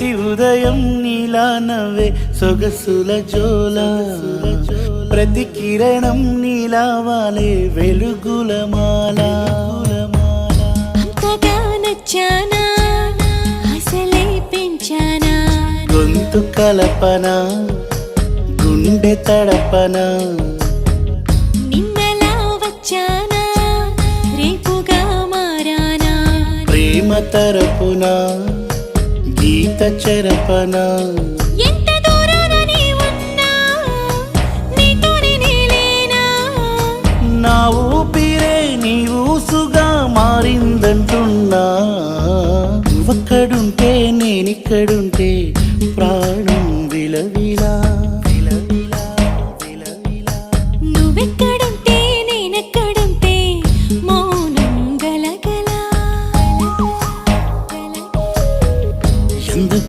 ప్రతి ఉదయం నీలా నవ్వే సొగసుల జోల ప్రతి కిరణం నీలా వాలే వెలుగుల మాల అంతగా నచ్చానా అసలే పెంచానా గొంతు కలపన గుండె తడపన నిన్నలా వచ్చానా రేపుగా మారానా ప్రేమ తరపున గీత చెరపన ఎంత దూరాన నీ ఉన్నా నీతోనే నేలేనా నా ఊపిరే నీ ఊసుగా మారిందంటున్నా నువ్వక్కడుంటే నేనిక్కడుంటే ప్రాణం విలవిలా